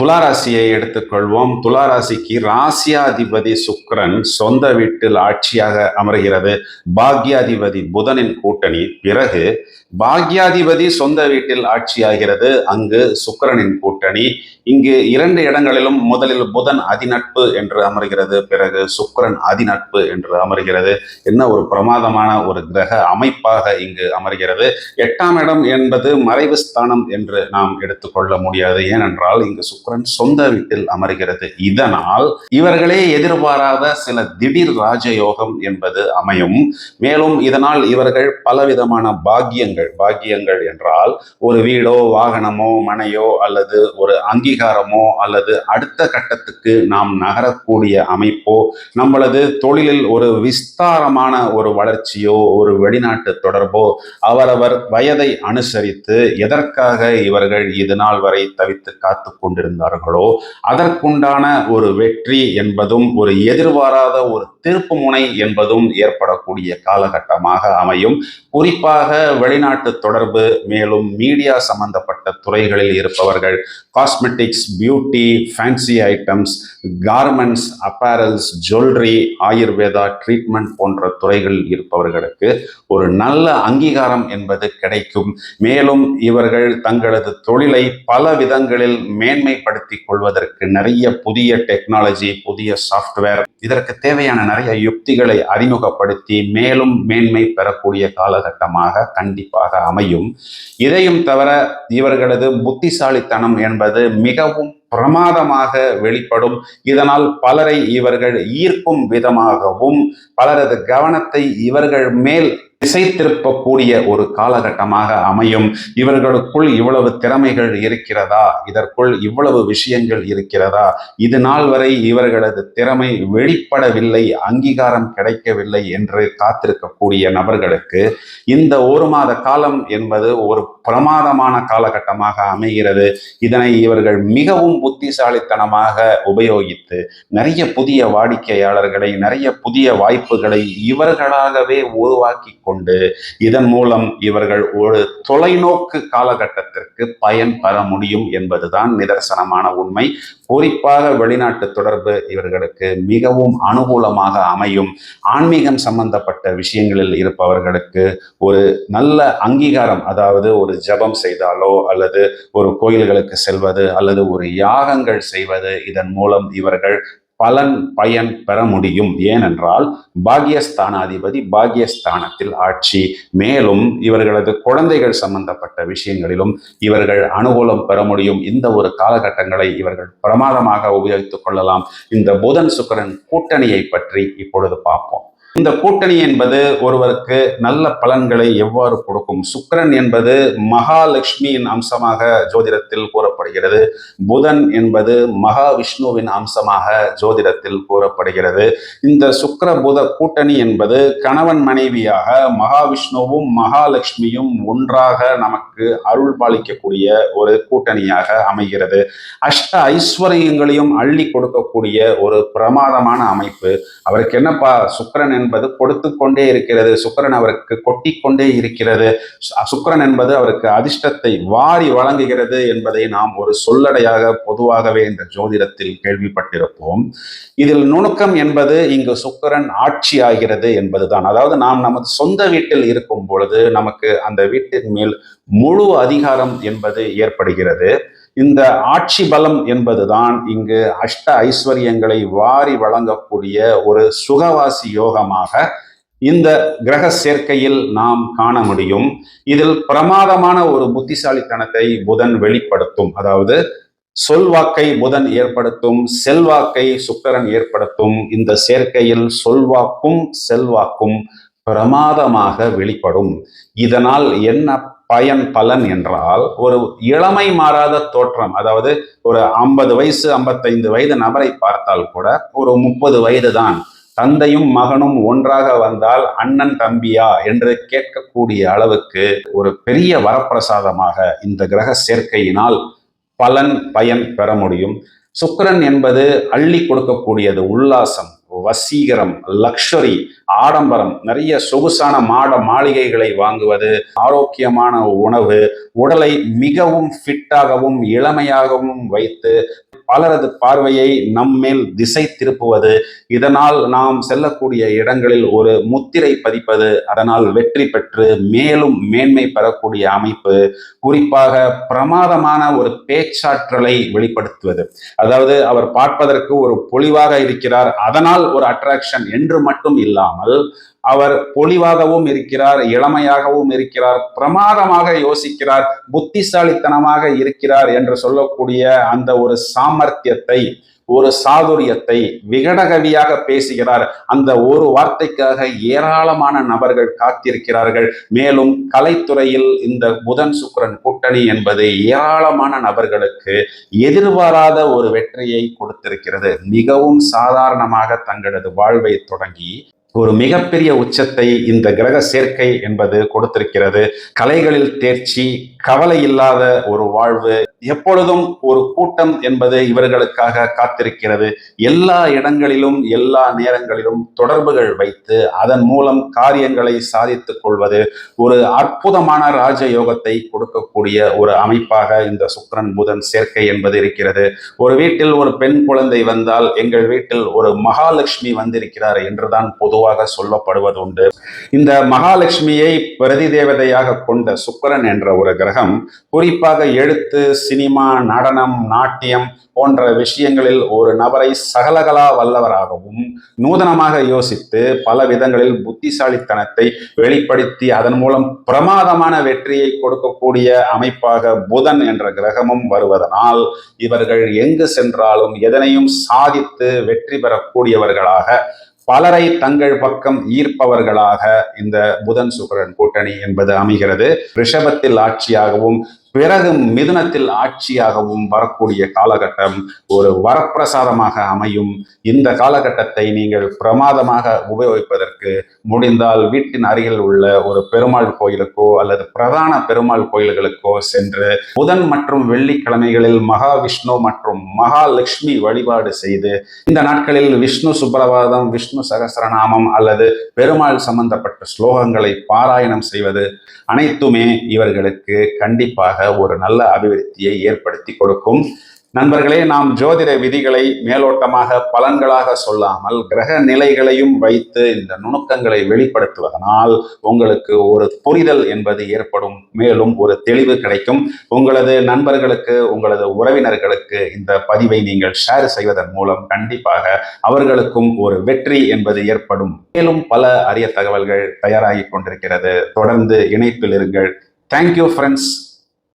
துளாராசியை எடுத்துக்கொள்வோம். துளாராசிக்கு ராசியாதிபதி சுக்கிரன் சொந்த வீட்டில் ஆட்சியாக அமர்கிறது. பாக்யாதிபதி புதனின் கூட்டணி. பிறகு பாக்யாதிபதி சொந்த வீட்டில் ஆட்சியாகிறது, அங்கு சுக்கிரனின் கூட்டணி. இங்கு 2 இடங்களிலும் முதலில் புதன் அதிநட்பு என்று அமர்கிறது, பிறகு சுக்கிரன் அதிநட்பு என்று அமர்கிறது. என்ன ஒரு பிரமாதமான ஒரு கிரக அமைப்பாக இங்கு அமர்கிறது. 8ஆம் இடம் என்பது மறைவு ஸ்தானம் என்று நாம் எடுத்துக்கொள்ள முடியாது. ஏனென்றால் இங்கு சுக்கிரன் சொந்த வீட்டில் அமர்கிறது. இதனால் இவர்களே எதிர்பாராத சில திடீர் ராஜயோகம் என்பது அமையும். மேலும் இதனால் இவர்கள் பலவிதமான பாக்கியங்கள் என்றால் ஒரு வீடோ வாகனமோ மனையோ அல்லது ஒரு அங்கீகாரமோ அல்லது அடுத்த கட்டத்துக்கு நாம் நகரக்கூடிய அமைப்போ, நம்மளது தொழிலில் ஒரு விஸ்தாரமான ஒரு வளர்ச்சியோ ஒரு வெளிநாட்டு தொடர்போ அவரவர் வயதை அனுசரித்து எதற்காக இவர்கள் இது நாள் வரை தவித்து காத்து கொண்டிருந்தார்களோ அதற்குண்டான ஒரு வெற்றி என்பதும் ஒரு எதிர்பாராத ஒரு திருப்பு முனை என்பதும் ஏற்படக்கூடிய காலகட்டமாக அமையும். குறிப்பாக வெளிநாட்டு தொடர்பு, மேலும் மீடியா சம்பந்தப்பட்ட துறைகளில் இருப்பவர்கள், cosmetics, beauty, fancy items, garments, apparels, jewellery, Ayurveda, treatment போன்ற துறைகளில் இருப்பவர்களுக்கு ஒரு நல்ல அங்கீகாரம் என்பது கிடைக்கும். மேலும் இவர்கள் தங்களது தொழிலை பல விதங்களில் மேன்மைப்படுத்திக் கொள்வதற்கு நிறைய புதிய டெக்னாலஜி, புதிய சாஃப்ட்வேர், இதற்கு தேவையான நிறைய யுக்திகளை அறிமுகப்படுத்தி மேலும் மேன்மை பெறக்கூடிய காலகட்டமாக கண்டிப்பாக அமையும். இதையும் தவிர இவர்களது புத்திசாலித்தனம் என்பது மிகவும் பிரமாதமாக வெளிப்படும். இதனால் பலரை இவர்கள் ஈர்க்கும் விதமாகவும் பலரது கவனத்தை இவர்கள் மேல் திசை திருப்பக்கூடிய ஒரு காலகட்டமாக அமையும். இவர்களுக்குள் இவ்வளவு திறமைகள் இருக்கிறதா, இதற்குள் இவ்வளவு விஷயங்கள் இருக்கிறதா, இது நாள் வரை இவர்களது திறமை வெளிப்படவில்லை, அங்கீகாரம் கிடைக்கவில்லை என்று காத்திருக்கக்கூடிய நபர்களுக்கு இந்த 1 மாத காலம் என்பது ஒரு பிரமாதமான காலகட்டமாக அமைகிறது. இதனை இவர்கள் மிகவும் புத்திசாலித்தனமாக உபயோகித்து நிறைய புதிய வாடிக்கையாளர்களை, நிறைய புதிய வாய்ப்புகளை இவர்களாகவே உருவாக்கி கொண்டு இதன் மூலம் இவர்கள் ஒரு தொலைநோக்கு காலகட்டத்திற்கு பயன் பெற முடியும் என்பதுதான் நிதர்சனமான உண்மை. குறிப்பாக வெளிநாட்டு தொடர்பு இவர்களுக்கு மிகவும் அனுகூலமாக அமையும். ஆன்மீகம் சம்பந்தப்பட்ட விஷயங்களில் இருப்பவர்களுக்கு ஒரு நல்ல அங்கீகாரம், அதாவது ஒரு ஜபம் செய்தாலோ அல்லது ஒரு கோயில்களுக்கு செல்வது அல்லது ஒரு யாகங்கள் செய்வது, இதன் மூலம் இவர்கள் பயன் பெற முடியும். ஏனென்றால் பாக்யஸ்தானாதிபதி பாக்யஸ்தானத்தில் ஆட்சி. மேலும் இவர்களது குழந்தைகள் சம்பந்தப்பட்ட விஷயங்களிலும் இவர்கள் அனுகூலம் பெற முடியும். இந்த ஒரு காலகட்டங்களை இவர்கள் பிரமாதமாக உபயோகித்துக் கொள்ளலாம். இந்த புதன் சுக்கிரன் கூட்டணியை பற்றி இப்பொழுது பார்ப்போம். இந்த கூட்டணி என்பது ஒருவருக்கு நல்ல பலன்களை எவ்வாறு கொடுக்கும்? சுக்கிரன் என்பது மகாலட்சுமியின் அம்சமாக ஜோதிடத்தில் கூறப்படுகிறது. புதன் என்பது மகாவிஷ்ணுவின் அம்சமாக ஜோதிடத்தில் கூறப்படுகிறது. இந்த சுக்கிர புத கூட்டணி என்பது கணவன் மனைவியாக மகாவிஷ்ணுவும் மகாலட்சுமியும் ஒன்றாக நமக்கு அருள் பாலிக்கக்கூடிய ஒரு கூட்டணியாக அமைகிறது. அஷ்ட ஐஸ்வர்யங்களையும் அள்ளி கொடுக்கக்கூடிய ஒரு பிரமாதமான அமைப்பு. அவருக்கு என்னப்பா, சுக்கிரன் என்பது கொடுத்து கொண்டே இருக்கிறது, சுக்கிரன் அவருக்கு கொட்டி கொண்டே இருக்கிறது, சுக்கிரன் என்பது அவருக்கு அதிர்ஷ்டத்தை வாரி வழங்குகிறது என்பதை நாம் ஒரு சொல்லடையாக பொதுவாகவே இந்த ஜோதிடத்தில் கேள்விப்பட்டிருப்போம். இதில் நுணுக்கம் என்பது இங்கு சுக்கிரன் ஆட்சி ஆகிறது என்பதுதான். அதாவது நாம் நமது சொந்த வீட்டில் இருக்கும் பொழுது நமக்கு அந்த வீட்டின் மேல் முழு அதிகாரம் என்பது ஏற்படுகிறது. இந்த ஆட்சி பலம் என்பதுதான் இங்கு அஷ்ட ஐஸ்வர்யங்களை வாரி வழங்கக்கூடிய ஒரு சுகவாசி யோகமாக இந்த கிரக சேர்க்கையில் நாம் காண முடியும். இதில் பிரமாதமான ஒரு புத்திசாலித்தனத்தை புதன் வெளிப்படுத்தும். அதாவது சொல்வாக்கை புதன் ஏற்படுத்தும், செல்வாக்கை சுக்கிரன் ஏற்படுத்தும். இந்த சேர்க்கையில் சொல்வாக்கும் செல்வாக்கும் பிரமாதமாக வெளிப்படும். இதனால் என்ன பலன் என்றால், ஒரு இளமை மாறாத தோற்றம், அதாவது ஒரு 50 வயசு 55 வயது நபரை பார்த்தால் கூட ஒரு 30 வயது தான், தந்தையும் மகனும் ஒன்றாக வந்தால் அண்ணன் தம்பியா என்று கேட்கக்கூடிய அளவுக்கு ஒரு பெரிய வரப்பிரசாதமாக இந்த கிரக சேர்க்கையினால் பயன் பெற முடியும். சுக்கிரன் என்பது அள்ளி கொடுக்கக்கூடியது உல்லாசம், வசீகரம், லக்ஷரி, ஆடம்பரம், நிறைய சொகுசான மாளிகைகளை வாங்குவது, ஆரோக்கியமான உணவு, உடலை மிகவும் ஃபிட்டாகவும் இளமையாகவும் வைத்து பலரது பார்வையை நம்மேல் திசை திருப்புவது, இதனால் நாம் செல்லக்கூடிய இடங்களில் ஒரு முத்திரை பதிப்பது, அதனால் வெற்றி பெற்று மேலும் மேன்மை பெறக்கூடிய அமைப்பு, குறிப்பாக பிரமாதமான ஒரு பேச்சாற்றலை வெளிப்படுத்துவது. அதாவது அவர் பார்ப்பதற்கு ஒரு பொலிவாக இருக்கிறார், அதனால் ஒரு அட்ராக்ஷன் என்று மட்டும் இல்லாமல் அவர் பொலிவாகவும் இருக்கிறார், இளமையாகவும் இருக்கிறார், பிரமாதமாக யோசிக்கிறார், புத்திசாலித்தனமாக இருக்கிறார் என்று சொல்லக்கூடிய அந்த ஒரு சாமர்த்தியத்தை, ஒரு சாதுரியத்தை, விகடகவியாக பேசுகிறார். அந்த ஒரு வார்த்தைக்காக ஏராளமான நபர்கள் காத்திருக்கிறார்கள். மேலும் கலைத்துறையில் இந்த புதன் சுக்கிரன் கூட்டணி என்பது ஏராளமான நபர்களுக்கு எதிர்பாராத ஒரு வெற்றியை கொடுத்திருக்கிறது. மிகவும் சாதாரணமாக தங்களது வாழ்வை தொடங்கி ஒரு மிகப்பெரிய உச்சத்தை இந்த கிரக சேர்க்கை என்பது கொடுத்திருக்கிறது. கலைகளில் தேர்ச்சி, கவலை இல்லாத ஒரு வாழ்வு, எப்பொழுதும் ஒரு கூட்டம் என்பது இவர்களுக்காக காத்திருக்கிறது. எல்லா இடங்களிலும் எல்லா நேரங்களிலும் தொடர்புகள் வைத்து அதன் மூலம் காரியங்களை சாதித்துக் கொள்வது ஒரு அற்புதமான ராஜயோகத்தை கொடுக்கக்கூடிய ஒரு அமைப்பாக இந்த சுக்கிரன் புதன் சேர்க்கை என்பது இருக்கிறது. ஒரு வீட்டில் ஒரு பெண் குழந்தை வந்தால் எங்கள் வீட்டில் ஒரு மகாலட்சுமி வந்திருக்கிறார் என்றுதான் பொதுவாக சொல்லப்படுவது உண்டு. இந்த மகாலட்சுமியை பிரதி தேவதையாக கொண்ட சுக்கிரன் என்ற ஒரு கிரகம் குறிப்பாக எழுத்து, சினிமா, நடனம், நாட்டியம் போன்ற விஷயங்களில் ஒரு நபரை சகலகலா வல்லவராகவும், நூதனமாக யோசித்து பல விதங்களில் புத்திசாலித்தனத்தை வெளிப்படுத்தி அதன் மூலம் பிரமாதமான வெற்றியை கொடுக்கக்கூடிய அமைப்பாக புதன் என்ற கிரகமும் வருவதனால் இவர்கள் எங்கு சென்றாலும் எதனையும் சாதித்து வெற்றி பெறக்கூடியவர்களாக, பலரை தங்கள் பக்கம் ஈர்ப்பவர்களாக இந்த புதன் சுக்கிரன் கூட்டணி என்பது அமைகிறது. ரிஷபத்தில் ஆட்சியாகவும் பிறகு மிதுனத்தில் ஆட்சியாகவும் வரக்கூடிய காலகட்டம் ஒரு வரப்பிரசாதமாக அமையும். இந்த காலகட்டத்தை நீங்கள் பிரமாதமாக உபயோகிப்பதற்கு முடிந்தால் வீட்டின் அருகில் உள்ள ஒரு பெருமாள் கோயிலுக்கோ அல்லது பிரதான பெருமாள் கோயில்களுக்கோ சென்று புதன் மற்றும் வெள்ளிக்கிழமைகளில் மகாவிஷ்ணு மற்றும் மகாலட்சுமி வழிபாடு செய்து, இந்த நாட்களில் விஷ்ணு சுப்ரபாதம், விஷ்ணு சகஸ்ரநாமம் அல்லது பெருமாள் சம்பந்தப்பட்ட ஸ்லோகங்களை பாராயணம் செய்வது அனைத்துமே இவர்களுக்கு கண்டிப்பாக ஒரு நல்ல அபிவிருத்தியை ஏற்படுத்தி கொடுக்கும். நண்பர்களே, நாம் ஜோதிட விதிகளை மேலோட்டமாக பலன்களாக சொல்லாமல் கிரக நிலைகளையும் வைத்து இந்த நுணுக்கங்களை வெளிப்படுத்துவதனால் உங்களுக்கு ஒரு புரிதல் என்பது ஏற்படும். மேலும் ஒரு தெளிவு கிடைக்கும். உங்களது நண்பர்களுக்கு, உங்களது உறவினர்களுக்கு இந்த பதிவை நீங்கள் ஷேர் செய்வதன் மூலம் கண்டிப்பாக அவர்களுக்கும் ஒரு வெற்றி என்பது ஏற்படும். மேலும் பல அரிய தகவல்கள் தயாராகி கொண்டிருக்கிறது. தொடர்ந்து இணைப்பில் இருங்கள். Thank you friends.